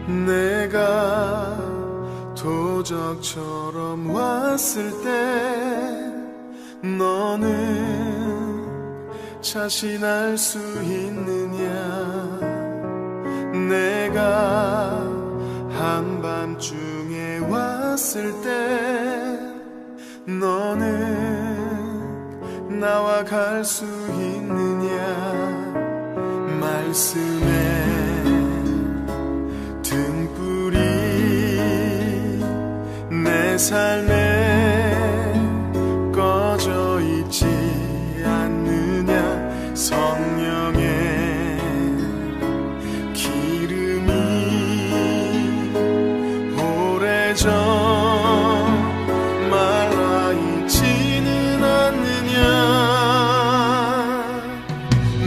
내가 도적처럼 왔을 때 너는 자신할 수 있느냐? 내가 한밤중에 왔을 때 너는 나와 갈 수 있느냐? 말씀에 등불이 내 삶에 꺼져 있지 않느냐? 성령의 기름이 오래전 말라 있지는 않느냐?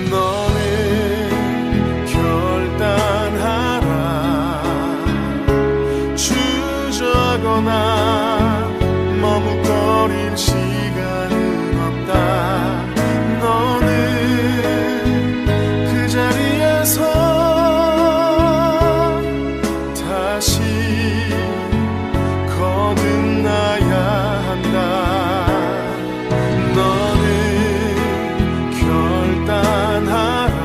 너는 결단하라. 주저거나 머뭇거릴 시간은 없다. 너는 그 자리에서 다시 거듭나야 한다. 너는 결단하라.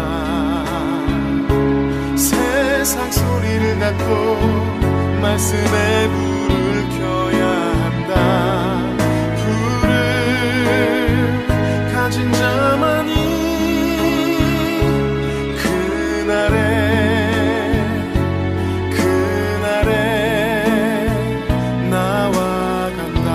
세상 소리를 닫고 말씀에 불을 켜야 한다. 불을 가진 자만이 그날에 나와 간다.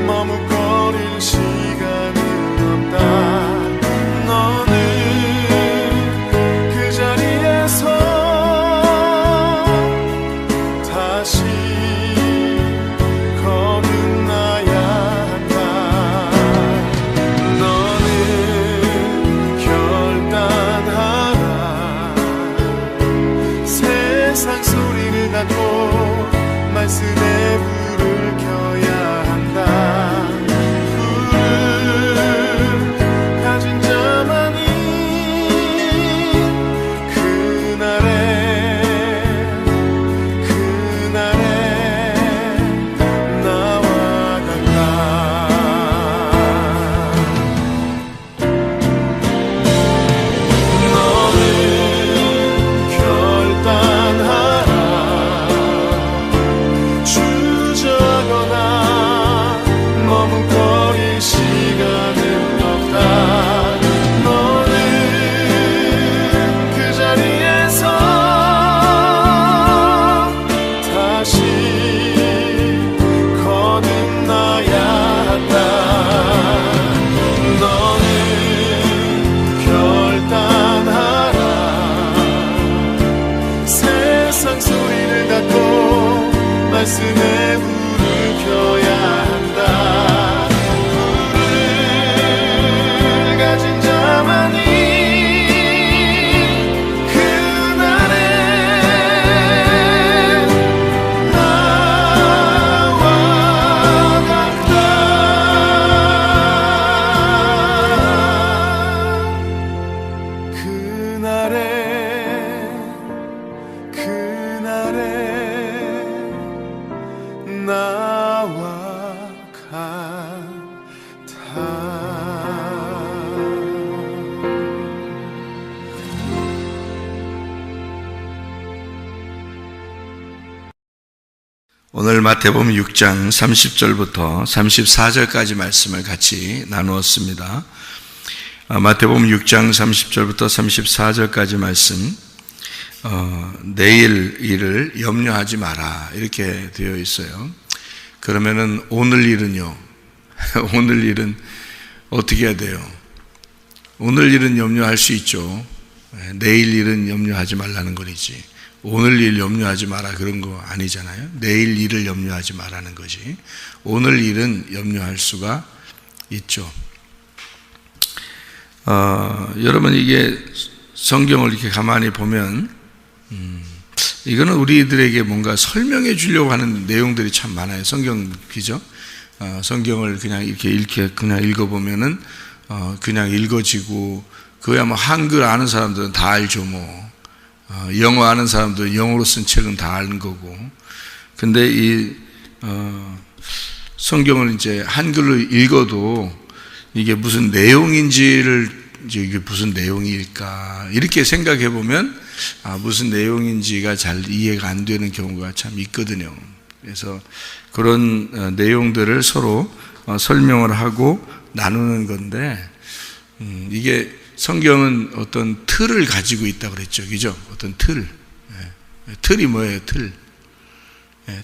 머뭇거릴 시간은 없다. 너는 그 자리에서 다시 거듭나야 한다. 너는 결단하라. 세상 소리를 닫고 말씀에 불을 켜야 한다. 불을 가진 자만이 그날에 나와 간다. 너는 결단하라. 주저거나 머뭇거릴 시간은 없다. 너는 그 자리에서 다시 거듭나야 한다. 너는 결단하라. 세상 소리를 닫고 말씀에 불을 켜야 한다. 불을 가진 자만이 그날에 나와 간다. 그날에 나와 같아. 오늘 마태복음 6장 30절부터 34절까지 말씀을 같이 나누었습니다. 마태복음 6장 30절부터 34절까지 말씀 내일 일을 염려하지 마라 이렇게 되어 있어요. 그러면은 오늘 일은요? 오늘 일은 어떻게 해야 돼요? 오늘 일은 염려할 수 있죠. 내일 일은 염려하지 말라는 거지. 오늘 일 염려하지 마라 그런 거 아니잖아요. 내일 일을 염려하지 말라는 거지. 오늘 일은 염려할 수가 있죠. 여러분 이게 성경을 이렇게 가만히 보면 이거는 우리들에게 뭔가 설명해 주려고 하는 내용들이 참 많아요. 성경 그죠? 성경을 그냥 이렇게 그냥 읽어보면은 그냥 읽어지고 그야 뭐 한글 아는 사람들은 다 알죠 뭐. 영어 아는 사람들은 영어로 쓴 책은 다 아는 거고. 근데 이 성경을 이제 한글로 읽어도 이게 무슨 내용인지를 이게 무슨 내용일까 이렇게 생각해 보면 무슨 내용인지가 잘 이해가 안 되는 경우가 참 있거든요. 그래서 그런 내용들을 서로 설명을 하고 나누는 건데 이게 성경은 어떤 틀을 가지고 있다고 그랬죠. 그죠? 어떤 틀. 틀이 뭐예요? 틀.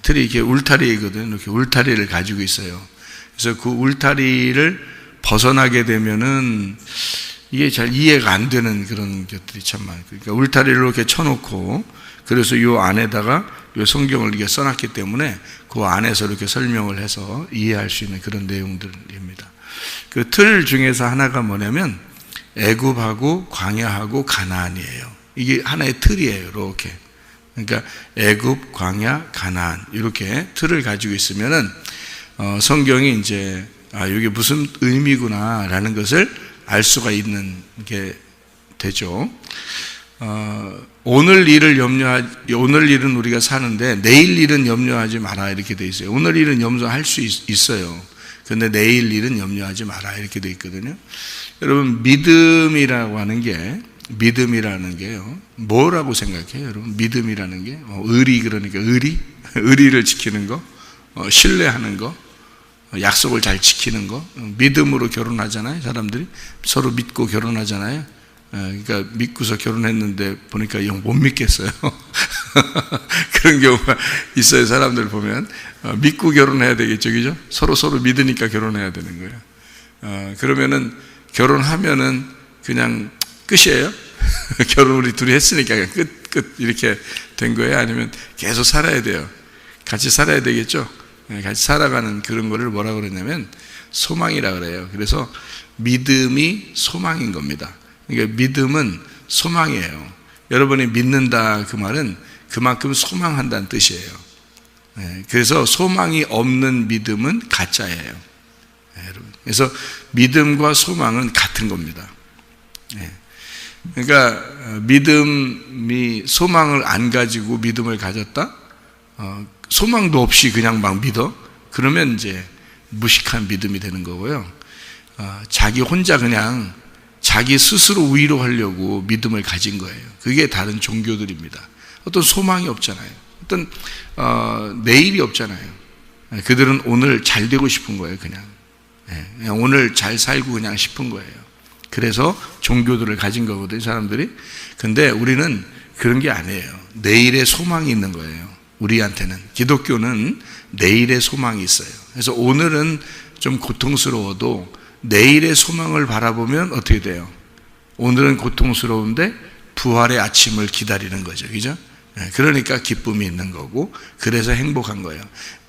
틀이 이렇게 울타리거든요. 이렇게 울타리를 가지고 있어요. 그래서 그 울타리를 벗어나게 되면은 이게 잘 이해가 안 되는 그런 것들이 참 많아요. 그러니까 울타리를 이렇게 쳐놓고 그래서 이 안에다가 이 성경을 이렇게 써놨기 때문에 그 안에서 이렇게 설명을 해서 이해할 수 있는 그런 내용들입니다. 그 틀 중에서 하나가 뭐냐면 애굽하고 광야하고 가나안이에요. 이게 하나의 틀이에요. 이렇게. 그러니까 애굽, 광야, 가나안 이렇게 틀을 가지고 있으면은 성경이 이제 이게 무슨 의미구나라는 것을 알 수가 있는 게 되죠. 오늘 일은 우리가 사는데 내일 일은 염려하지 마라 이렇게 돼 있어요. 오늘 일은 염려할 수 있어요. 근데 내일 일은 염려하지 마라 이렇게 돼 있거든요. 여러분 믿음이라고 하는 게 믿음이라는 게요. 뭐라고 생각해요, 여러분? 믿음이라는 게 의리 그러니까 의리를 지키는 거, 신뢰하는 거, 약속을 잘 지키는 거. 믿음으로 결혼하잖아요. 사람들이 서로 믿고 결혼하잖아요. 그러니까 믿고서 결혼했는데 보니까 영 못 믿겠어요. 그런 경우가 있어요. 사람들 보면 믿고 결혼해야 되겠죠, 그죠? 서로 믿으니까 결혼해야 되는 거예요. 그러면은 결혼하면은 그냥 끝이에요. 결혼 우리 둘이 했으니까 끝 이렇게 된 거예요. 아니면 계속 살아야 돼요. 같이 살아야 되겠죠. 같이 살아가는 그런 거를 뭐라고 그러냐면 소망이라 그래요. 그래서 믿음이 소망인 겁니다. 그러니까 믿음은 소망이에요. 여러분이 믿는다 그 말은 그만큼 소망한다는 뜻이에요. 그래서 소망이 없는 믿음은 가짜예요. 그래서 믿음과 소망은 같은 겁니다. 그러니까 믿음이 소망을 안 가지고 믿음을 가졌다? 소망도 없이 그냥 막 믿어? 그러면 이제 무식한 믿음이 되는 거고요. 자기 혼자 그냥 자기 스스로 위로하려고 믿음을 가진 거예요. 그게 다른 종교들입니다. 어떤 소망이 없잖아요. 어떤 내일이 없잖아요. 그들은 오늘 잘 되고 싶은 거예요. 그냥 오늘 잘 살고 그냥 싶은 거예요. 그래서 종교들을 가진 거거든요, 사람들이. 근데 우리는 그런 게 아니에요. 내일의 소망이 있는 거예요. 우리한테는. 기독교는 내일의 소망이 있어요. 그래서 오늘은 좀 고통스러워도 내일의 소망을 바라보면 어떻게 돼요? 오늘은 고통스러운데 부활의 아침을 기다리는 거죠. 그죠? 그러니까 기쁨이 있는 거고, 그래서 행복한 거예요.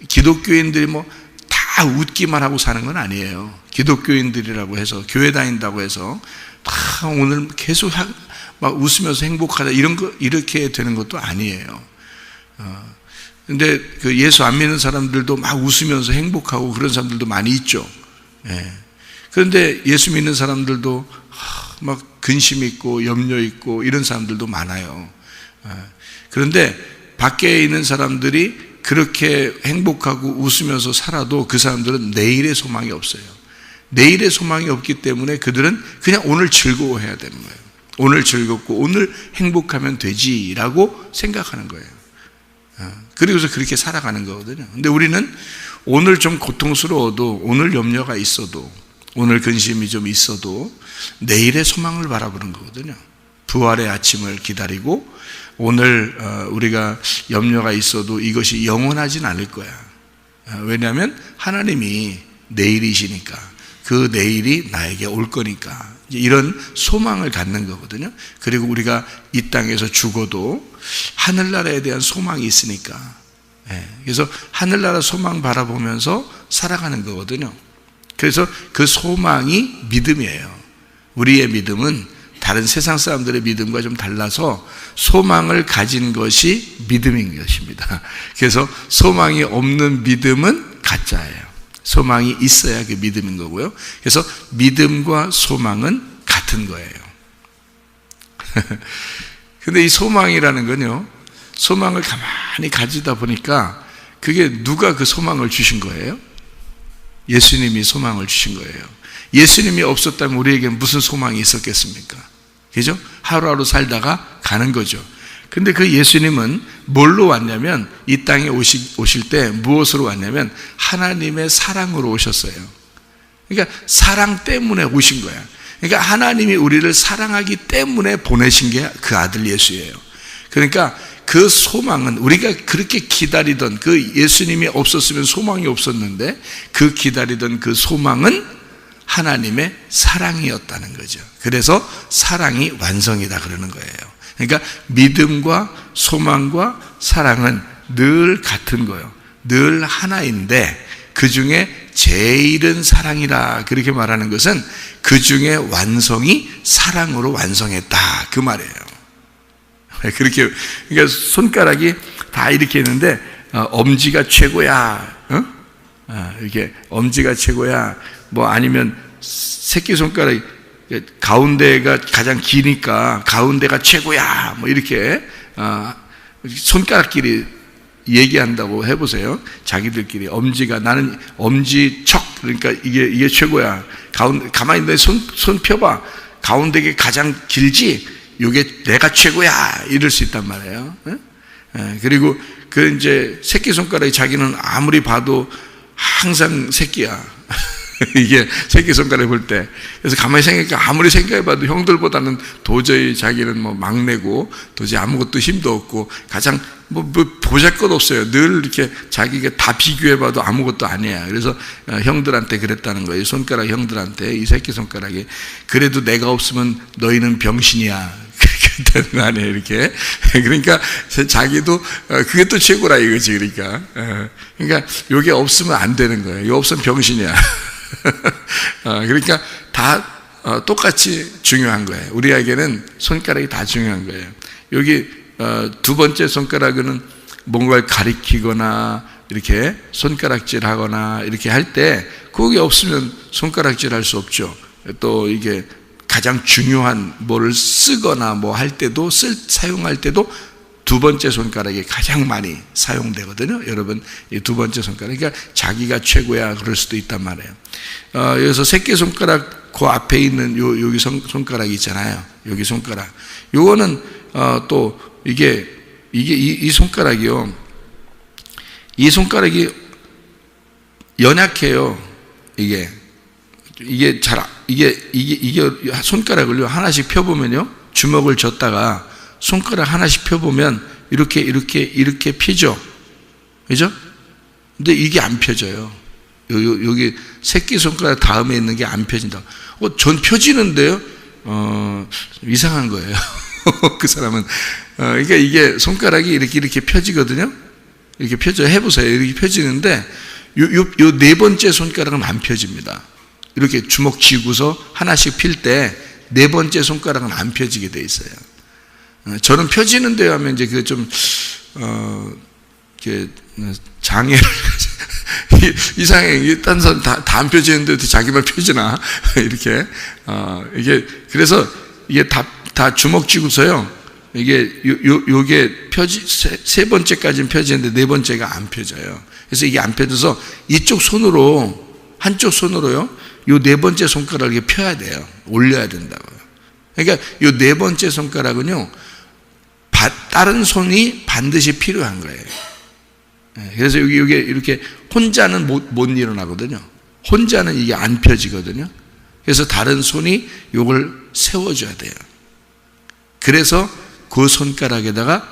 기독교인들이 뭐 다 웃기만 하고 사는 건 아니에요. 기독교인들이라고 해서, 교회 다닌다고 해서 다 오늘 계속 막 웃으면서 행복하다 이렇게 되는 것도 아니에요. 근데 그 예수 안 믿는 사람들도 막 웃으면서 행복하고 그런 사람들도 많이 있죠. 그런데 예수 믿는 사람들도 막 근심 있고 염려 있고 이런 사람들도 많아요. 그런데 밖에 있는 사람들이 그렇게 행복하고 웃으면서 살아도 그 사람들은 내일의 소망이 없어요. 내일의 소망이 없기 때문에 그들은 그냥 오늘 즐거워해야 되는 거예요. 오늘 즐겁고 오늘 행복하면 되지라고 생각하는 거예요. 그리고서 그렇게 살아가는 거거든요. 근데 우리는 오늘 좀 고통스러워도, 오늘 염려가 있어도, 오늘 근심이 좀 있어도 내일의 소망을 바라보는 거거든요. 부활의 아침을 기다리고 오늘 우리가 염려가 있어도 이것이 영원하진 않을 거야. 왜냐하면 하나님이 내일이시니까, 그 내일이 나에게 올 거니까, 이런 소망을 갖는 거거든요. 그리고 우리가 이 땅에서 죽어도 하늘나라에 대한 소망이 있으니까, 그래서 하늘나라 소망 바라보면서 살아가는 거거든요. 그래서 그 소망이 믿음이에요. 우리의 믿음은 다른 세상 사람들의 믿음과 좀 달라서 소망을 가진 것이 믿음인 것입니다. 그래서 소망이 없는 믿음은 가짜예요. 소망이 있어야 그 믿음인 거고요. 그래서 믿음과 소망은 같은 거예요. 근데 이 소망이라는 건요, 소망을 가만히 가지다 보니까 그게 누가 그 소망을 주신 거예요? 예수님이 소망을 주신 거예요. 예수님이 없었다면 우리에게 무슨 소망이 있었겠습니까? 그죠? 하루하루 살다가 가는 거죠. 근데 그 예수님은 뭘로 왔냐면, 이 땅에 오실 때 무엇으로 왔냐면 하나님의 사랑으로 오셨어요. 그러니까 사랑 때문에 오신 거야. 그러니까 하나님이 우리를 사랑하기 때문에 보내신 게 그 아들 예수예요. 그러니까 그 소망은, 우리가 그렇게 기다리던 그 예수님이 없었으면 소망이 없었는데 그 기다리던 그 소망은 하나님의 사랑이었다는 거죠. 그래서 사랑이 완성이다 그러는 거예요. 그러니까 믿음과 소망과 사랑은 늘 같은 거예요. 늘 하나인데 그 중에 제일은 사랑이라 그렇게 말하는 것은 그 중에 완성이 사랑으로 완성했다 그 말이에요. 그렇게, 그러니까 손가락이 다 이렇게 있는데 엄지가 최고야, 이렇게 엄지가 최고야, 뭐 아니면 새끼손가락이 가운데가 가장 기니까 가운데가 최고야, 뭐 이렇게 손가락끼리 얘기한다고 해보세요. 자기들끼리 엄지가, 나는 엄지척, 그러니까 이게 최고야. 가만히 있는데 손 펴봐. 가운데가 가장 길지? 이게 내가 최고야. 이럴 수 있단 말이에요. 그리고 그 이제 새끼손가락이 자기는 아무리 봐도 항상 새끼야. 이게 새끼손가락 볼 때. 그래서 가만히 생각해보니까 아무리 생각해봐도 형들보다는 도저히 자기는 뭐 막내고 도저히 아무것도 힘도 없고 가장 뭐 보잘것 없어요. 늘 이렇게 자기가 다 비교해봐도 아무것도 아니야. 그래서 형들한테 그랬다는 거예요. 손가락 형들한테, 이 새끼손가락이. 그래도 내가 없으면 너희는 병신이야. 그랬다는 거 아니에요, 이렇게. 그러니까 자기도 그게 또 최고라 이거지. 그러니까 요게 없으면 안 되는 거예요. 이거 없으면 병신이야. 그러니까 다 똑같이 중요한 거예요. 우리에게는 손가락이 다 중요한 거예요. 여기 두 번째 손가락은 뭔가를 가리키거나 이렇게 손가락질 하거나 이렇게 할 때 그게 없으면 손가락질 할 수 없죠. 또 이게 가장 중요한 뭐를 쓰거나 뭐 할 때도, 사용할 때도 두 번째 손가락이 가장 많이 사용되거든요. 여러분, 이 두 번째 손가락. 그러니까 자기가 최고야 그럴 수도 있단 말이에요. 여기서 새끼손가락 그 앞에 있는 여기 손가락이 있잖아요. 여기 손가락. 요거는 또 이 손가락이요. 이 손가락이 연약해요. 이게 손가락을요 하나씩 펴보면요, 주먹을 쥐었다가 손가락 하나씩 펴보면 이렇게 펴죠, 그죠? 근데 이게 안 펴져요. 여기 새끼 손가락 다음에 있는 게 안 펴진다. 전 펴지는데요. 이상한 거예요. 그 사람은. 그러니까 이게 손가락이 이렇게 펴지거든요. 이렇게 펴져, 해보세요. 이렇게 펴지는데 요 네 번째 손가락은 안 펴집니다. 이렇게 주먹 쥐고서 하나씩 필 때 네 번째 손가락은 안 펴지게 돼 있어요. 저는 펴지는데요 하면 이제 그 좀 이렇게 장애를 이상해. 딴 사람 다 안 펴지는데 자기만 펴지나 이렇게 이게 그래서 이게 다 주먹 쥐고서요. 요게 세 번째까지는 펴지는데 네 번째가 안 펴져요. 그래서 이게 안 펴져서 한쪽 손으로요, 요 네 번째 손가락을 펴야 돼요. 올려야 된다고요. 그러니까 요 네 번째 손가락은요, 다른 손이 반드시 필요한 거예요. 그래서 여기 이렇게 혼자는 못 일어나거든요. 혼자는 이게 안 펴지거든요. 그래서 다른 손이 요걸 세워줘야 돼요. 그래서 그 손가락에다가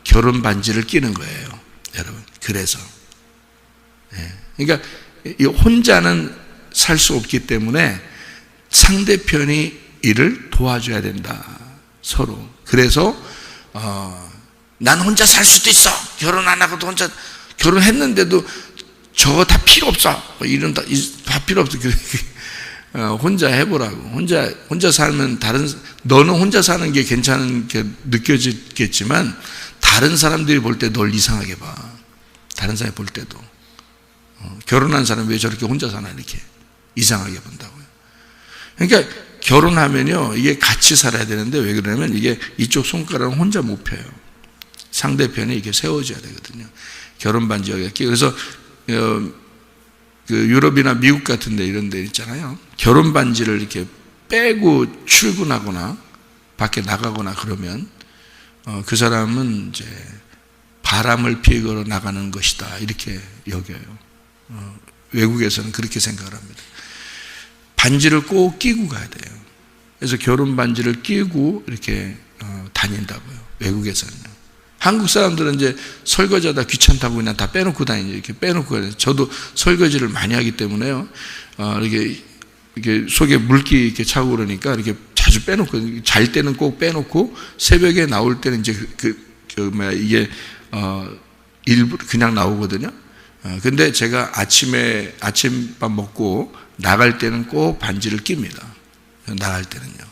결혼 반지를 끼는 거예요, 여러분. 그래서 그러니까 이 혼자는 살 수 없기 때문에 상대편이 이를 도와줘야 된다, 서로. 그래서 난 혼자 살 수도 있어, 결혼 안 하고도 혼자, 결혼했는데도 저거 다 필요 없어, 이런 다 필요 없어. 혼자 해보라고. 혼자 살면 너는 혼자 사는 게 괜찮은 게 느껴지겠지만 다른 사람들이 볼 때 널 이상하게 봐. 다른 사람이 볼 때도 결혼한 사람이 왜 저렇게 혼자 사나 이렇게 이상하게 본다고요. 그러니까 결혼하면요, 이게 같이 살아야 되는데 왜 그러냐면 이게 이쪽 손가락은 혼자 못 펴요. 상대편이 이렇게 세워줘야 되거든요. 결혼 반지가 끼고. 그래서 그 유럽이나 미국 같은 데 이런 데 있잖아요. 결혼 반지를 이렇게 빼고 출근하거나 밖에 나가거나 그러면 그 사람은 이제 바람을 피우러 나가는 것이다, 이렇게 여겨요. 외국에서는 그렇게 생각을 합니다. 반지를 꼭 끼고 가야 돼요. 그래서 결혼 반지를 끼고 이렇게 다닌다고요, 외국에서는요. 한국 사람들은 이제 설거지하다 귀찮다고 그냥 다 빼놓고 다니죠. 이렇게 빼놓고 다니죠. 저도 설거지를 많이 하기 때문에요. 이렇게 속에 물기 이렇게 차고 그러니까 이렇게 자주 빼놓고, 잘 때는 꼭 빼놓고, 새벽에 나올 때는 이제 이게 일부러 그냥 나오거든요. 근데 제가 아침밥 먹고 나갈 때는 꼭 반지를 낍니다. 나갈 때는요.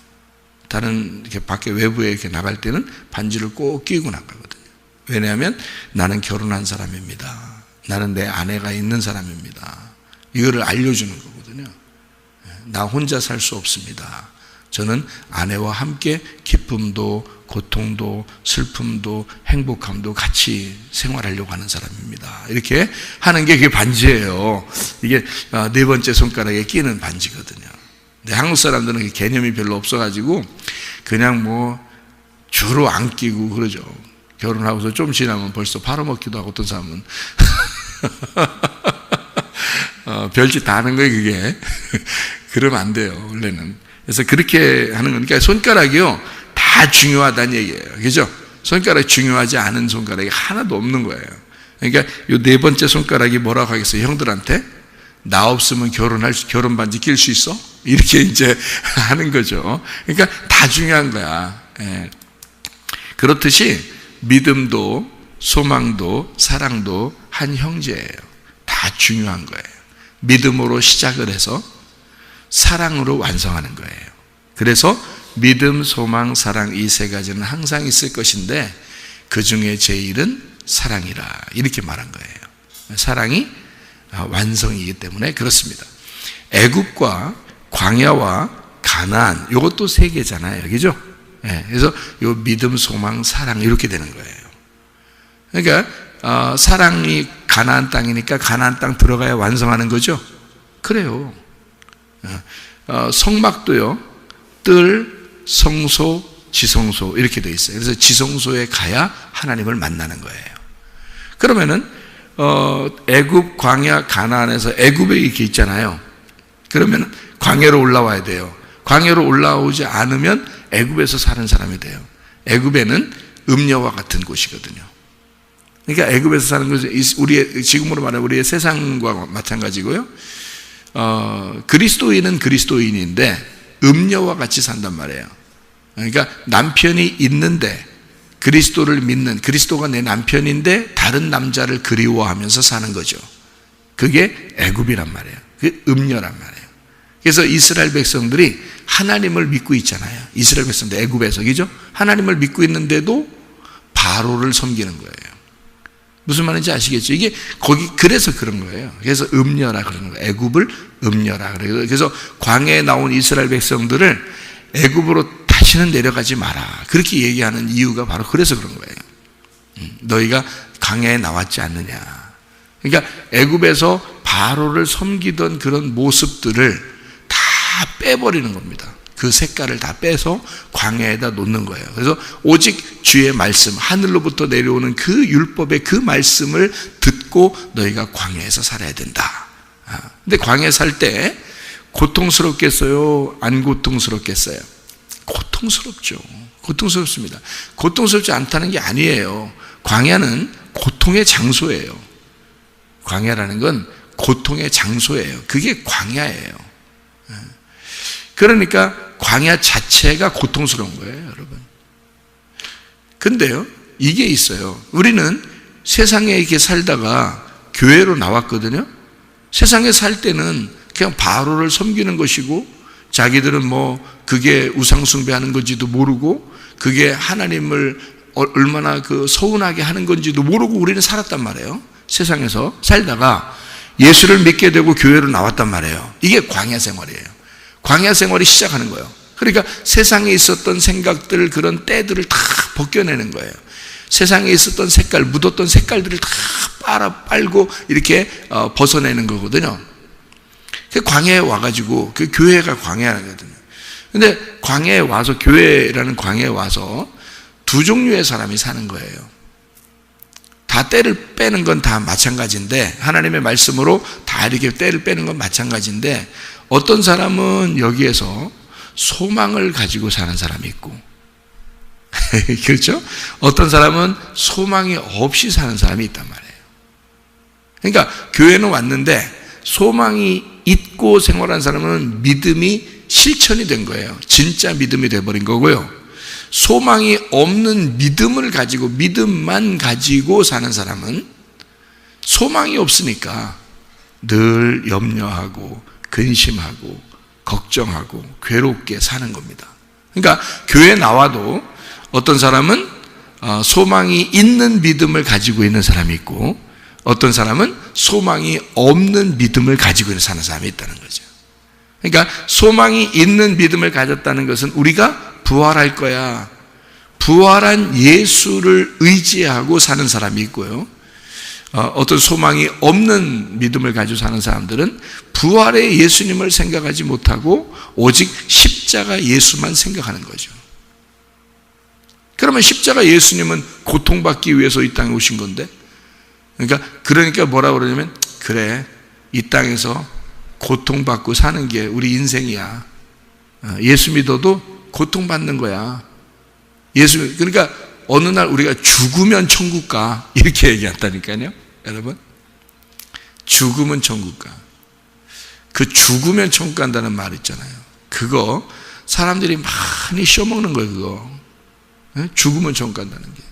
다른 이렇게 밖에 외부에 이렇게 나갈 때는 반지를 꼭 끼고 나가거든요. 왜냐하면 나는 결혼한 사람입니다. 나는 내 아내가 있는 사람입니다. 이거를 알려주는 거거든요. 나 혼자 살 수 없습니다. 저는 아내와 함께 기쁨도 고통도 슬픔도 행복함도 같이 생활하려고 하는 사람입니다. 이렇게 하는 게 그게 반지예요. 이게 네 번째 손가락에 끼는 반지거든요. 근데 한국 사람들은 개념이 별로 없어가지고 그냥 뭐 주로 안 끼고 그러죠. 결혼하고서 좀 지나면 벌써 팔아먹기도 하고, 어떤 사람은 별짓 다 하는 거예요, 그게. 그러면 안 돼요, 원래는. 그래서 그렇게 하는 거니까 손가락이요, 다 중요하다는 얘기예요. 그죠? 손가락이 중요하지 않은 손가락이 하나도 없는 거예요. 그러니까 이 네 번째 손가락이 뭐라고 하겠어요, 형들한테? 나 없으면 결혼 반지 낄 수 있어? 이렇게 이제 하는 거죠. 그러니까 다 중요한 거야. 그렇듯이 믿음도 소망도 사랑도 한 형제예요. 다 중요한 거예요. 믿음으로 시작을 해서 사랑으로 완성하는 거예요. 그래서 믿음, 소망, 사랑, 이 세 가지는 항상 있을 것인데 그 중에 제일은 사랑이라, 이렇게 말한 거예요. 사랑이 완성이기 때문에 그렇습니다. 애굽과 광야와 가나안, 이것도 세 개잖아요, 그죠? 그래서 요 믿음, 소망, 사랑 이렇게 되는 거예요. 그러니까 사랑이 가나안 땅이니까 가나안 땅 들어가야 완성하는 거죠. 그래요. 성막도요, 뜰, 성소, 지성소 이렇게 되어 있어요. 그래서 지성소에 가야 하나님을 만나는 거예요. 그러면은 애굽, 광야, 가나안에서 애굽에 이렇게 있잖아요. 그러면 광야로 올라와야 돼요. 광야로 올라오지 않으면 애굽에서 사는 사람이 돼요. 애굽에는 음녀와 같은 곳이거든요. 그러니까 애굽에서 사는 것은 우리의, 지금으로 말하면 우리의 세상과 마찬가지고요. 그리스도인은 그리스도인인데 음녀와 같이 산단 말이에요. 그러니까 남편이 있는데 그리스도를 믿는, 그리스도가 내 남편인데 다른 남자를 그리워하면서 사는 거죠. 그게 애굽이란 말이에요. 그게 음녀란 말이에요. 그래서 이스라엘 백성들이 하나님을 믿고 있잖아요. 이스라엘 백성들 애굽에서, 그죠? 하나님을 믿고 있는데도 바로를 섬기는 거예요. 무슨 말인지 아시겠죠? 이게 그래서 그런 거예요. 그래서 음녀라 그러는 거예요. 애굽을 음녀라 그래요. 그래서 광야에 나온 이스라엘 백성들을 애굽으로 다시는 내려가지 마라, 그렇게 얘기하는 이유가 바로 그래서 그런 거예요. 너희가 광야에 나왔지 않느냐. 그러니까 애굽에서 바로를 섬기던 그런 모습들을 다 빼버리는 겁니다. 그 색깔을 다 빼서 광야에다 놓는 거예요. 그래서 오직 주의 말씀, 하늘로부터 내려오는 그 율법의 그 말씀을 듣고 너희가 광야에서 살아야 된다. 근데 광야에 살 때 고통스럽겠어요? 안 고통스럽겠어요? 고통스럽죠. 고통스럽습니다. 고통스럽지 않다는 게 아니에요. 광야는 고통의 장소예요. 광야라는 건 고통의 장소예요. 그게 광야예요. 그러니까 광야 자체가 고통스러운 거예요, 여러분. 근데요, 이게 있어요. 우리는 세상에 이렇게 살다가 교회로 나왔거든요. 세상에 살 때는 그냥 바로를 섬기는 것이고, 자기들은 뭐 그게 우상숭배하는 건지도 모르고, 그게 하나님을 얼마나 서운하게 하는 건지도 모르고 우리는 살았단 말이에요. 세상에서 살다가 예수를 믿게 되고 교회로 나왔단 말이에요. 이게 광야 생활이에요. 광야 생활이 시작하는 거예요. 그러니까 세상에 있었던 생각들, 그런 때들을 다 벗겨내는 거예요. 세상에 있었던 색깔, 묻었던 색깔들을 다 빨고 이렇게 벗어내는 거거든요. 그 광야에 와가지고, 그 교회가 광야거든요. 근데 광야에 와서, 교회라는 광야에 와서 두 종류의 사람이 사는 거예요. 다 때를 빼는 건 다 마찬가지인데, 하나님의 말씀으로 다 이렇게 때를 빼는 건 마찬가지인데, 어떤 사람은 여기에서 소망을 가지고 사는 사람이 있고, 그렇죠? 어떤 사람은 소망이 없이 사는 사람이 있단 말이에요. 그러니까 교회는 왔는데 소망이 있고 생활한 사람은 믿음이 실천이 된 거예요. 진짜 믿음이 돼버린 거고요. 소망이 없는 믿음을 가지고, 믿음만 가지고 사는 사람은 소망이 없으니까 늘 염려하고 근심하고 걱정하고 괴롭게 사는 겁니다. 그러니까 교회에 나와도 어떤 사람은 소망이 있는 믿음을 가지고 있는 사람이 있고, 어떤 사람은 소망이 없는 믿음을 가지고 사는 사람이 있다는 거죠. 그러니까 소망이 있는 믿음을 가졌다는 것은 우리가 부활할 거야, 부활한 예수를 의지하고 사는 사람이 있고요. 어떤 소망이 없는 믿음을 가지고 사는 사람들은 부활의 예수님을 생각하지 못하고 오직 십자가 예수만 생각하는 거죠. 그러면 십자가 예수님은 고통받기 위해서 이 땅에 오신 건데, 그러니까 뭐라고 그러냐면, 그래, 이 땅에서 고통받고 사는 게 우리 인생이야. 예수 믿어도 고통받는 거야. 그러니까 어느 날 우리가 죽으면 천국 가, 이렇게 얘기한다니까요. 여러분, 죽으면 천국 가. 그 죽으면 천국 간다는 말 있잖아요. 그거 사람들이 많이 씌워먹는 거예요. 그거 죽으면 천국 간다는 게.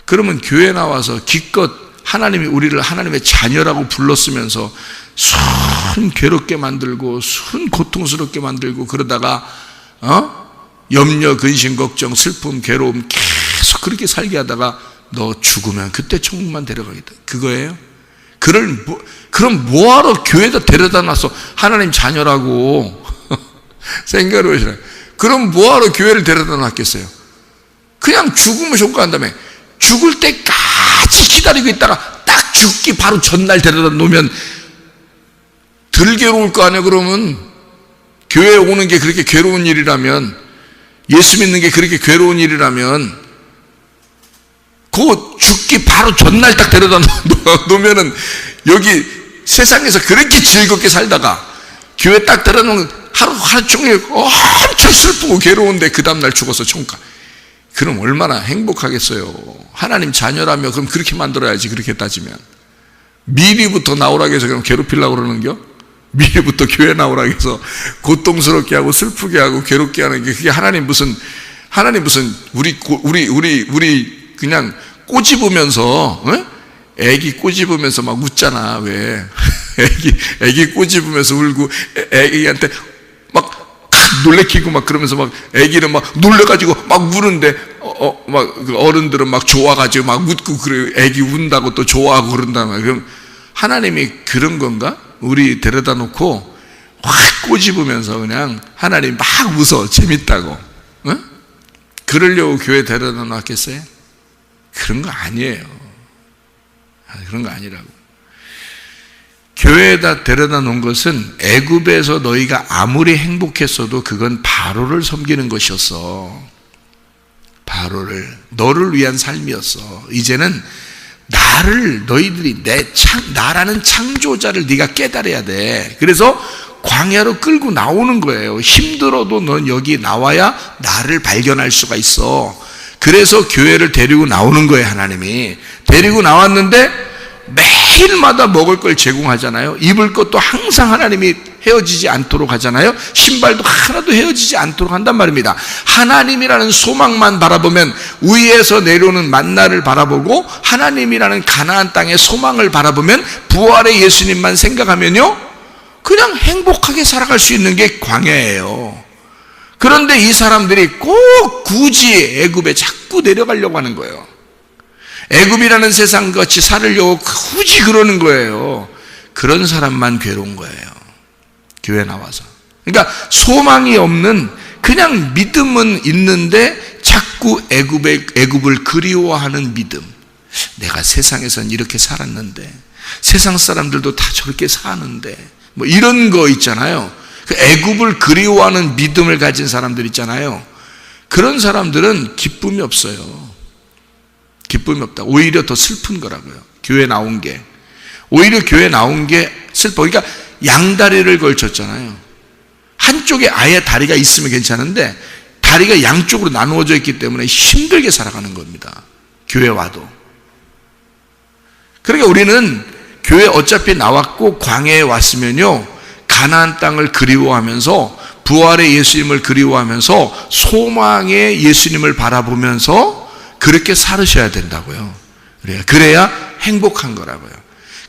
그러면 교회 나와서 기껏 하나님이 우리를 하나님의 자녀라고 불렀으면서 순 괴롭게 만들고 순 고통스럽게 만들고, 그러다가 염려, 근심, 걱정, 슬픔, 괴로움 계속 그렇게 살게 하다가 너 죽으면 그때 천국만 데려가겠다, 그거예요? 그럼 뭐하러 교회에다 데려다 놨어? 하나님 자녀라고 생각을 하시라. 그럼 뭐하러 교회를 데려다 놨겠어요? 그냥 죽으면 천국 간다며. 죽을 때까지 기다리고 있다가 딱 죽기 바로 전날 데려다 놓으면 덜 괴로울 거 아니야. 그러면 교회에 오는 게 그렇게 괴로운 일이라면, 예수 믿는 게 그렇게 괴로운 일이라면, 그 죽기 바로 전날 딱 데려다 놓으면은, 여기 세상에서 그렇게 즐겁게 살다가 교회 딱 데려다 놓으면 하루 종일 엄청 슬프고 괴로운데 그 다음날 죽어서 천국 가. 그럼 얼마나 행복하겠어요. 하나님 자녀라며 그럼 그렇게 만들어야지. 그렇게 따지면 미리부터 나오라고 해서 그럼 괴롭히려고 그러는겨? 미리부터 교회 나오라고 해서 고통스럽게 하고 슬프게 하고 괴롭게 하는 게, 그게 하나님 무슨 우리 그냥 꼬집으면서, 애기 꼬집으면서 막 웃잖아. 왜 애기 꼬집으면서 울고 애기한테 막 놀래키고 막 그러면서 막 애기는 막 놀래가지고 막 우는데, 막 어른들은 막 좋아가지고 막 웃고, 그래 애기 운다고 또 좋아하고 그런단 말이야. 그럼 하나님이 그런 건가? 우리 데려다 놓고 확 꼬집으면서 그냥 하나님 막 웃어, 재밌다고. 그러려고 교회 데려다 놨겠어요? 그런 거 아니에요. 그런 거 아니라고. 교회에다 데려다 놓은 것은 애굽에서 너희가 아무리 행복했어도 그건 바로를 섬기는 것이었어. 바로를, 너를 위한 삶이었어. 이제는 너희들이 나라는 창조자를 네가 깨달아야 돼. 그래서 광야로 끌고 나오는 거예요. 힘들어도 넌 여기 나와야 나를 발견할 수가 있어. 그래서 교회를 데리고 나오는 거예요. 하나님이 데리고 나왔는데 매일마다 먹을 걸 제공하잖아요. 입을 것도 항상 하나님이 헤어지지 않도록 하잖아요. 신발도 하나도 헤어지지 않도록 한단 말입니다. 하나님이라는 소망만 바라보면, 위에서 내려오는 만나를 바라보고 하나님이라는 가나안 땅의 소망을 바라보면, 부활의 예수님만 생각하면요, 그냥 행복하게 살아갈 수 있는 게 광야예요. 그런데 이 사람들이 꼭 굳이 애굽에 자꾸 내려가려고 하는 거예요. 애굽이라는 세상 같이 살으려고 굳이 그러는 거예요. 그런 사람만 괴로운 거예요. 교회 나와서. 그러니까 소망이 없는, 그냥 믿음은 있는데 자꾸 애굽을 그리워하는 믿음. 내가 세상에선 이렇게 살았는데, 세상 사람들도 다 저렇게 사는데, 뭐 이런 거 있잖아요. 그 애굽을 그리워하는 믿음을 가진 사람들 있잖아요. 그런 사람들은 기쁨이 없어요. 기쁨이 없다. 오히려 더 슬픈 거라고요. 교회 나온 게. 오히려 교회 나온 게 슬퍼. 그러니까 양다리를 걸쳤잖아요. 한쪽에 아예 다리가 있으면 괜찮은데 다리가 양쪽으로 나누어져 있기 때문에 힘들게 살아가는 겁니다. 교회 와도. 그러니까 우리는 교회 어차피 나왔고 광야에 왔으면요, 가나안 땅을 그리워하면서, 부활의 예수님을 그리워하면서, 소망의 예수님을 바라보면서 그렇게 살으셔야 된다고요. 그래야 행복한 거라고요.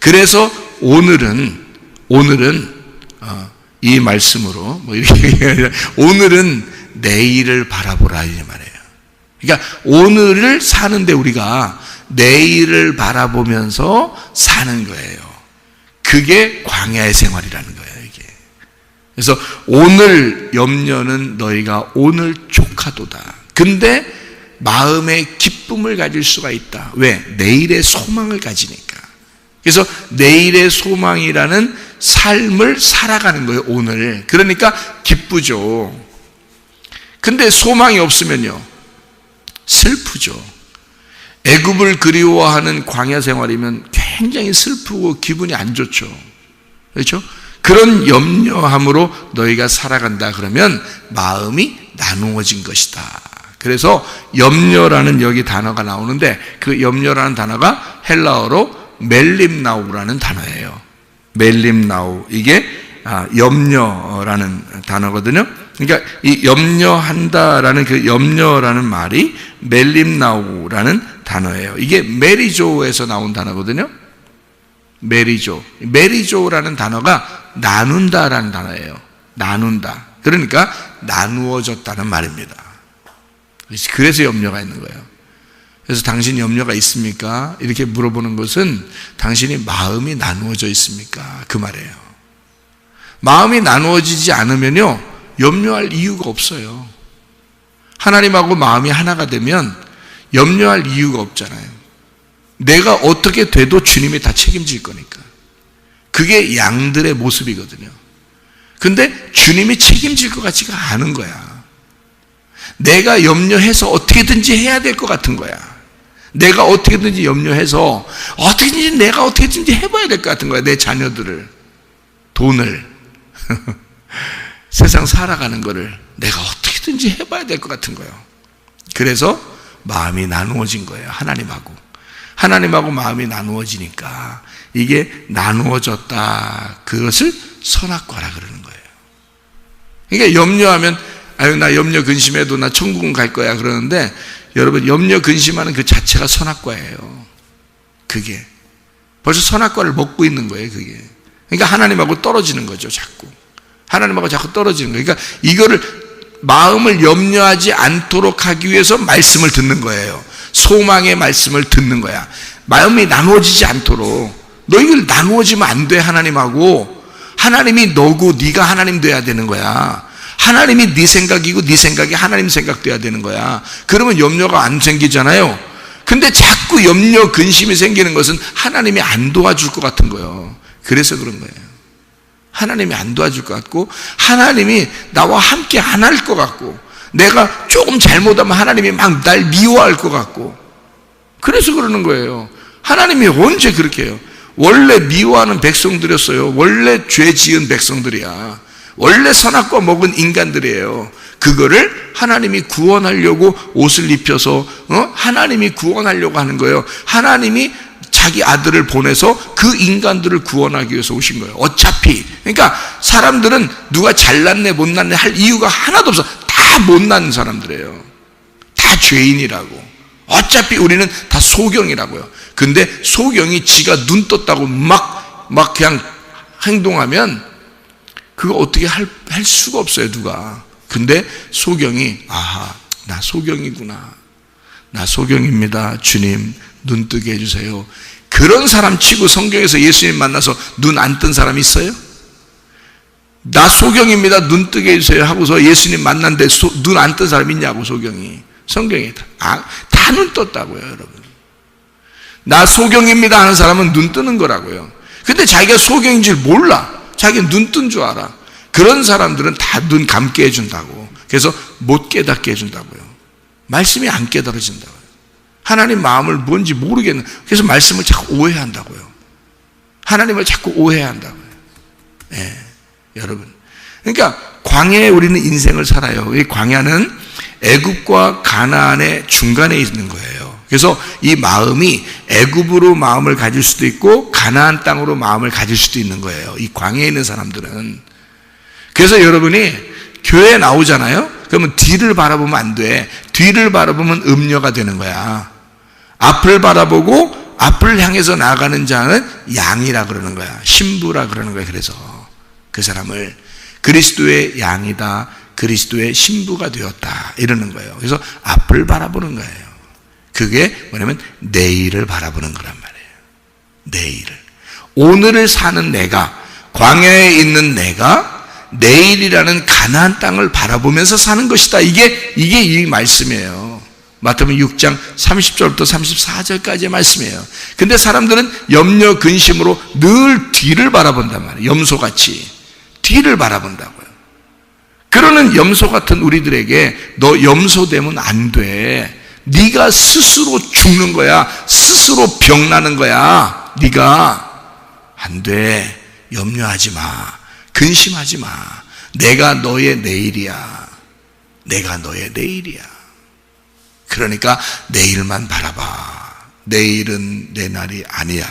그래서 오늘은 이 말씀으로 뭐 이렇게 오늘은 내일을 바라보라 이 말이에요. 그러니까 오늘을 사는데 우리가 내일을 바라보면서 사는 거예요. 그게 광야의 생활이라는 거예요, 이게. 그래서 오늘 염려는 너희가 오늘 족하도다. 근데 마음의 기쁨을 가질 수가 있다. 왜? 내일의 소망을 가지니까. 그래서 내일의 소망이라는 삶을 살아가는 거예요, 오늘. 그러니까 기쁘죠. 근데 소망이 없으면요, 슬프죠. 애굽을 그리워하는 광야 생활이면 굉장히 슬프고 기분이 안 좋죠. 그렇죠? 그런 염려함으로 너희가 살아간다 그러면 마음이 나누어진 것이다. 그래서 염려라는 여기 단어가 나오는데, 그 염려라는 단어가 헬라어로 멜림나우라는 단어예요. 멜림나우. 이게 염려라는 단어거든요. 그러니까 이 염려한다라는 그 염려라는 말이 멜림나우라는 단어예요. 이게 메리조에서 나온 단어거든요. 메리조라는 단어가 나눈다라는 단어예요. 나눈다. 그러니까 나누어졌다는 말입니다. 그래서 염려가 있는 거예요. 그래서 당신 염려가 있습니까? 이렇게 물어보는 것은 당신이 마음이 나누어져 있습니까? 그 말이에요. 마음이 나누어지지 않으면요, 염려할 이유가 없어요. 하나님하고 마음이 하나가 되면 염려할 이유가 없잖아요. 내가 어떻게 돼도 주님이 다 책임질 거니까. 그게 양들의 모습이거든요. 근데 주님이 책임질 것 같지가 않은 거야. 내가 염려해서 어떻게든지 해야 될 것 같은 거야. 내가 어떻게든지 염려해서 내가 어떻게든지 해봐야 될 것 같은 거야. 내 자녀들을, 돈을, 세상 살아가는 거를 내가 어떻게든지 해봐야 될 것 같은 거예요. 그래서 마음이 나누어진 거예요. 하나님하고 마음이 나누어지니까 이게 나누어졌다. 그것을 선악과라 그러는 거예요. 그러니까 염려하면, 아유, 나 염려 근심해도 나 천국은 갈 거야 그러는데, 여러분, 염려 근심하는 그 자체가 선악과예요. 그게 벌써 선악과를 먹고 있는 거예요. 그게. 그러니까 하나님하고 떨어지는 거죠. 하나님하고 자꾸 떨어지는 거예요. 그러니까 이거를, 마음을 염려하지 않도록 하기 위해서 말씀을 듣는 거예요. 소망의 말씀을 듣는 거야. 마음이 나누어지지 않도록. 너 이걸 나누어지면 안 돼. 하나님이 너고 네가 하나님 돼야 되는 거야. 하나님이 네 생각이고 네 생각이 하나님 생각 돼야 되는 거야. 그러면 염려가 안 생기잖아요. 근데 자꾸 염려 근심이 생기는 것은 하나님이 안 도와줄 것 같은 거예요. 그래서 그런 거예요. 하나님이 안 도와줄 것 같고, 하나님이 나와 함께 안 할 것 같고, 내가 조금 잘못하면 하나님이 막 날 미워할 것 같고, 그래서 그러는 거예요. 하나님이 언제 그렇게 해요? 원래 미워하는 백성들이었어요. 원래 죄 지은 백성들이야. 원래 선악과 먹은 인간들이에요. 그거를 하나님이 구원하려고 옷을 입혀서 하나님이 구원하려고 하는 거예요. 하나님이 자기 아들을 보내서 그 인간들을 구원하기 위해서 오신 거예요. 어차피. 그러니까 사람들은 누가 잘났네 못났네 할 이유가 하나도 없어. 다 못난 사람들이에요. 다 죄인이라고. 어차피 우리는 다 소경이라고요. 근데 소경이 지가 눈 떴다고 막 그냥 행동하면 그거 어떻게 할 수가 없어요, 누가. 근데 소경이, 아하, 나 소경이구나. 나 소경입니다. 주님, 눈 뜨게 해주세요. 그런 사람 치고 성경에서 예수님 만나서 눈 안 뜬 사람 있어요? 나 소경입니다. 눈 뜨게 해주세요. 하고서 예수님 만났는데 눈 안 뜬 사람 있냐고, 소경이. 성경에 다 눈 떴다고요, 여러분. 나 소경입니다 하는 사람은 눈 뜨는 거라고요. 근데 자기가 소경인 줄 몰라. 자기는 눈 뜬 줄 알아. 그런 사람들은 다 눈 감게 해준다고. 그래서 못 깨닫게 해준다고요. 말씀이 안 깨달아진다고요. 하나님 마음을 뭔지 모르겠는. 그래서 말씀을 자꾸 오해한다고요. 하나님을 자꾸 오해한다고요. 예, 여러분. 그러니까 광야에 우리는 인생을 살아요. 이 광야는 애굽과 가나안의 중간에 있는 거예요. 그래서 이 마음이 애굽으로 마음을 가질 수도 있고 가나안 땅으로 마음을 가질 수도 있는 거예요. 이 광야에 있는 사람들은. 그래서 여러분이 교회에 나오잖아요. 그러면 뒤를 바라보면 안 돼. 뒤를 바라보면 음녀가 되는 거야. 앞을 바라보고 앞을 향해서 나아가는 자는 양이라 그러는 거야. 신부라 그러는 거야. 그래서 그 사람을 그리스도의 양이다, 그리스도의 신부가 되었다 이러는 거예요. 그래서 앞을 바라보는 거예요. 그게 뭐냐면 내일을 바라보는 거란 말이에요. 내일을. 오늘을 사는 내가, 광야에 있는 내가 내일이라는 가나안 땅을 바라보면서 사는 것이다. 이게 이 말씀이에요. 마태복음 6장 30절부터 34절까지의 말씀이에요. 근데 사람들은 염려 근심으로 늘 뒤를 바라본단 말이에요. 염소같이 뒤를 바라본다고요. 그러는 염소 같은 우리들에게 너 염소 되면 안 돼. 네가 스스로 죽는 거야. 스스로 병나는 거야. 네가 안 돼. 염려하지 마. 근심하지 마. 내가 너의 내일이야. 내가 너의 내일이야. 그러니까 내일만 바라봐. 내일은 내 날이 아니야.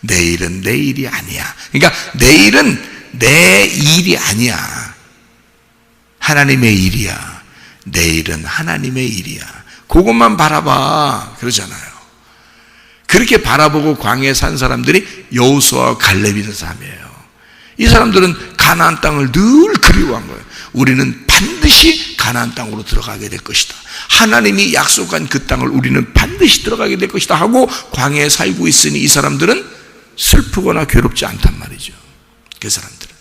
내일은 내 일이 아니야. 그러니까 내일은 내 일이 아니야. 하나님의 일이야. 내일은 하나님의 일이야. 그것만 바라봐. 그러잖아요. 그렇게 바라보고 광야에 산 사람들이 여호수아와 갈렙이라는 사람이에요. 이 사람들은 가나안 땅을 늘 그리워한 거예요. 우리는 반드시 가나안 땅으로 들어가게 될 것이다. 하나님이 약속한 그 땅을 우리는 반드시 들어가게 될 것이다 하고 광야에 살고 있으니 이 사람들은 슬프거나 괴롭지 않단 말이죠. 그 사람들은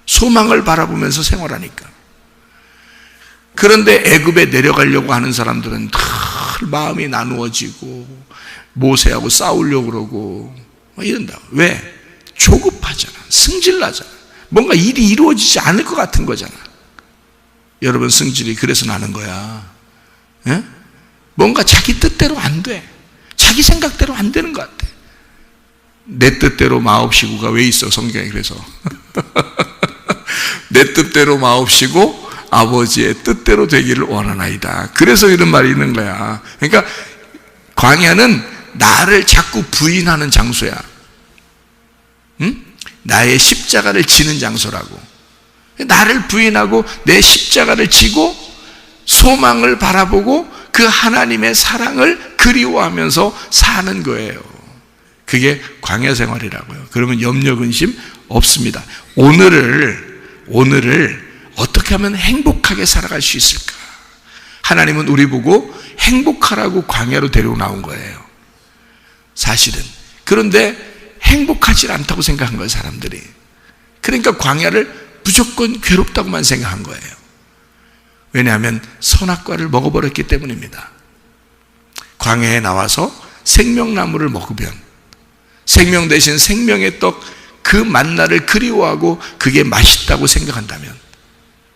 소망을 바라보면서 생활하니까. 그런데 애굽에 내려가려고 하는 사람들은 늘 마음이 나누어지고 모세하고 싸우려고 그러고 이런다. 왜? 조급하잖아. 승질나잖아. 뭔가 일이 이루어지지 않을 것 같은 거잖아. 여러분, 승질이 그래서 나는 거야. 예? 뭔가 자기 뜻대로 안 돼. 자기 생각대로 안 되는 것 같아. 내 뜻대로 마옵시고가 왜 있어, 성경에. 그래서 내 뜻대로 마옵시고 아버지의 뜻대로 되기를 원하나이다. 그래서 이런 말이 있는 거야. 그러니까 광야는 나를 자꾸 부인하는 장소야. 응? 나의 십자가를 지는 장소라고. 나를 부인하고 내 십자가를 지고 소망을 바라보고 그 하나님의 사랑을 그리워하면서 사는 거예요. 그게 광야 생활이라고요. 그러면 염려 근심 없습니다. 오늘을 어떻게 하면 행복하게 살아갈 수 있을까? 하나님은 우리 보고 행복하라고 광야로 데리고 나온 거예요. 사실은. 그런데 행복하지 않다고 생각한 거예요, 사람들이. 그러니까 광야를 무조건 괴롭다고만 생각한 거예요. 왜냐하면 선악과를 먹어버렸기 때문입니다. 광야에 나와서 생명나무를 먹으면 생명 대신 생명의 떡, 그 만나를 그리워하고 그게 맛있다고 생각한다면,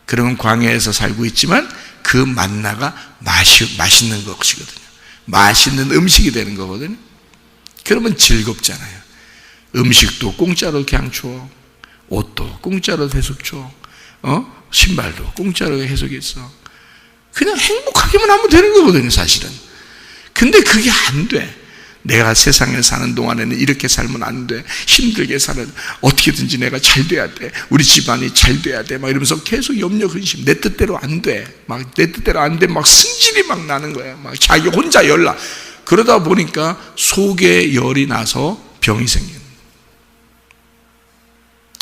그러면 광야에서 살고 있지만 그 만나가 맛있는 것이거든요. 맛있는 음식이 되는 거거든요. 그러면 즐겁잖아요. 음식도 공짜로 그냥 줘. 옷도 공짜로 계속 줘. 신발도 공짜로 해석했어. 그냥 행복하게만 하면 되는 거거든요, 사실은. 근데 그게 안 돼. 내가 세상에 사는 동안에는 이렇게 살면 안 돼. 힘들게 살아. 어떻게든지 내가 잘 돼야 돼. 우리 집안이 잘 돼야 돼. 막 이러면서 계속 염려, 근심. 내 뜻대로 안 돼. 내 뜻대로 안 돼. 막 승질이 막 나는 거야. 막 자기 혼자 열나. 그러다 보니까 속에 열이 나서 병이 생기는.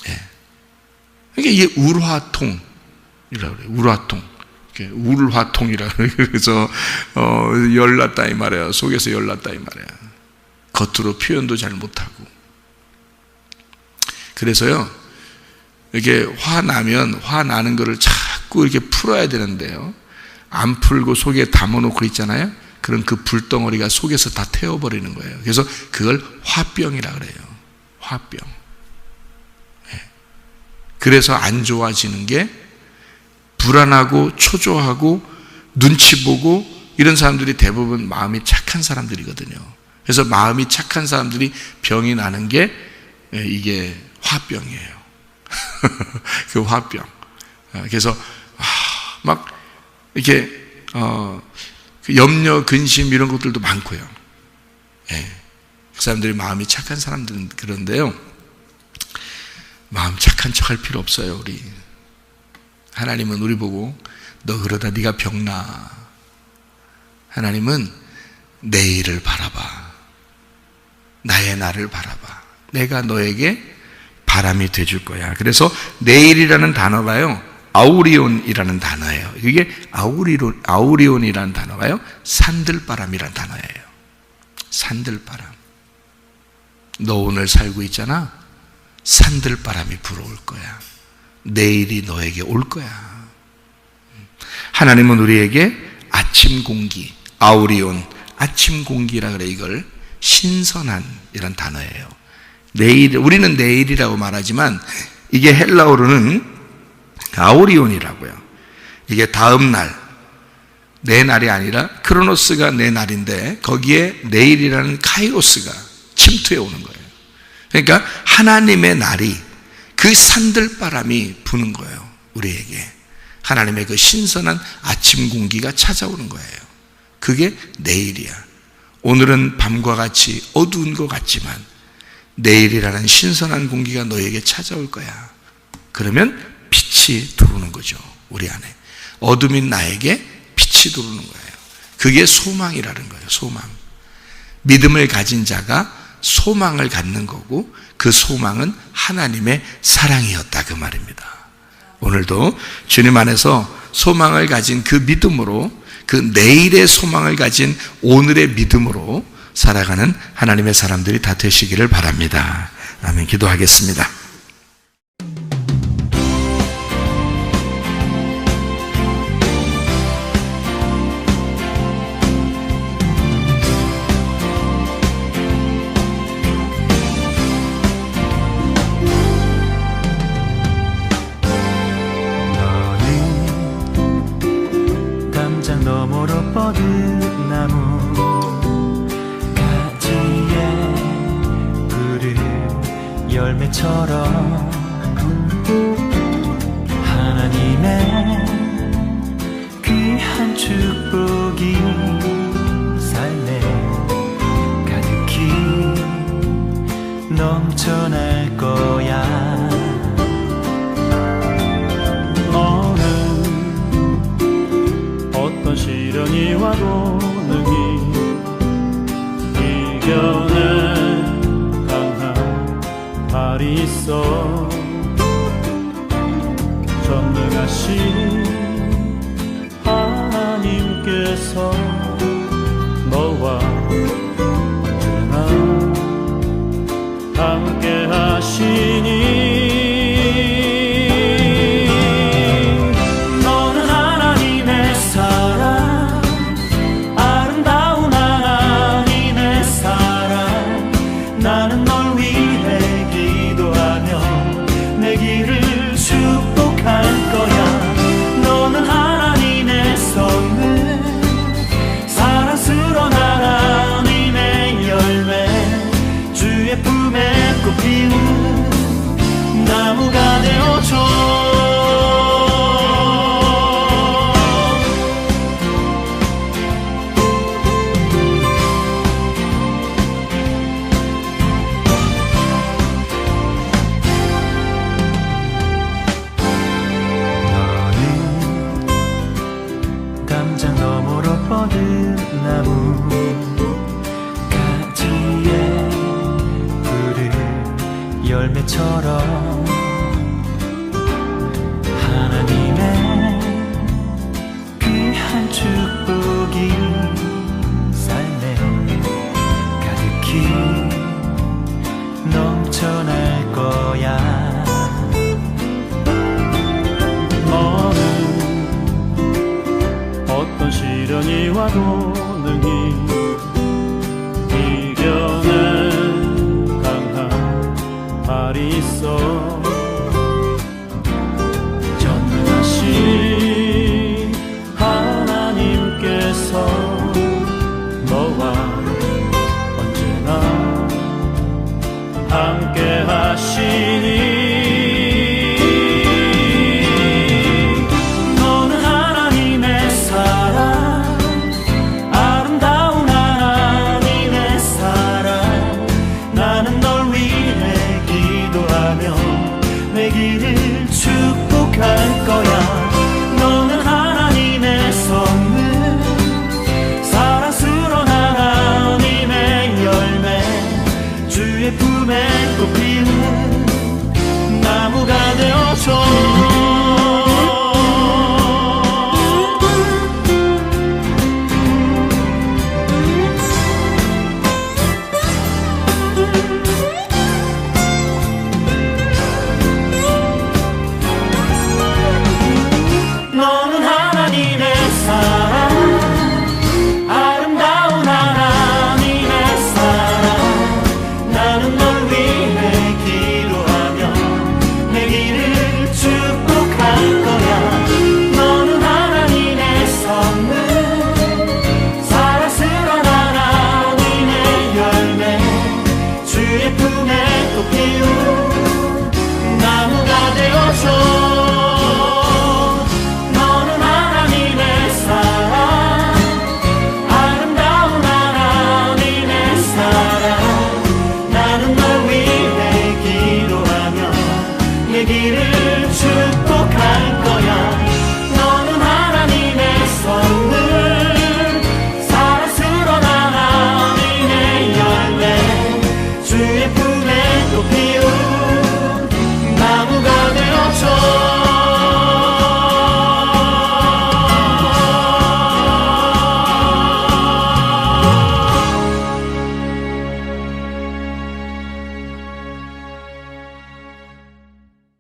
예. 그러니까 이게 울화통이라고 그래요. 울화통. 울화통이라 그래서 열났다 이 말이에요. 속에서 열났다 이 말이에요. 겉으로 표현도 잘 못하고. 그래서요, 이렇게 화나면 화나는 거를 자꾸 이렇게 풀어야 되는데요, 안 풀고 속에 담아놓고 있잖아요. 그럼 그 불덩어리가 속에서 다 태워버리는 거예요. 그래서 그걸 화병이라 그래요. 화병. 그래서 안 좋아지는 게 불안하고 초조하고 눈치 보고 이런 사람들이 대부분 마음이 착한 사람들이거든요. 그래서 마음이 착한 사람들이 병이 나는 게 이게 화병이에요. 그 화병. 그래서 막 이렇게 염려, 근심 이런 것들도 많고요. 그 사람들이 마음이 착한 사람들은 그런데요, 마음 착한 척할 필요 없어요. 우리 하나님은 우리 보고 너 그러다 네가 병나. 하나님은 내일을 바라봐. 나의 날을 바라봐. 내가 너에게 바람이 돼줄 거야. 그래서 내일이라는 단어가요, 아우리온이라는 단어예요. 이게 아우리온이라는 단어가요, 산들바람이라는 단어예요. 산들바람. 너 오늘 살고 있잖아. 산들바람이 불어올 거야. 내일이 너에게 올 거야. 하나님은 우리에게 아침 공기, 아우리온, 아침 공기라 그래. 이걸 신선한 이런 단어예요. 내일, 우리는 내일이라고 말하지만 이게 헬라어로는 아우리온이라고요. 이게 다음 날, 내 날이 아니라 크로노스가 내 날인데 거기에 내일이라는 카이로스가 침투해 오는 거예요. 그러니까 하나님의 날이, 그 산들바람이 부는 거예요. 우리에게 하나님의 그 신선한 아침 공기가 찾아오는 거예요. 그게 내일이야. 오늘은 밤과 같이 어두운 것 같지만 내일이라는 신선한 공기가 너에게 찾아올 거야. 그러면 빛이 들어오는 거죠. 우리 안에 어둠인 나에게 빛이 들어오는 거예요. 그게 소망이라는 거예요. 소망. 믿음을 가진 자가 소망을 갖는 거고, 그 소망은 하나님의 사랑이었다, 그 말입니다. 오늘도 주님 안에서 소망을 가진 그 믿음으로, 그 내일의 소망을 가진 오늘의 믿음으로 살아가는 하나님의 사람들이 다 되시기를 바랍니다. 아멘. 기도하겠습니다. 너머로 뻗은 나무 가지에 푸른 열매처럼 하나님의 귀한 축복이 삶에 가득히 넘쳐날 거야. 어떤 시련이 와도 능히 이겨낼 강한 발이 있어. 전능하신 하나님께서 너와 언제나 함께 하시니 사랑스러운 나라 노래처럼 하나님의 귀한 축복이 삶에 가득히 넘쳐날 거야. 너는 어떤 시련이 와도 능히 이겨낸 강한 발이 있어. 전능하신 하나님께서 너와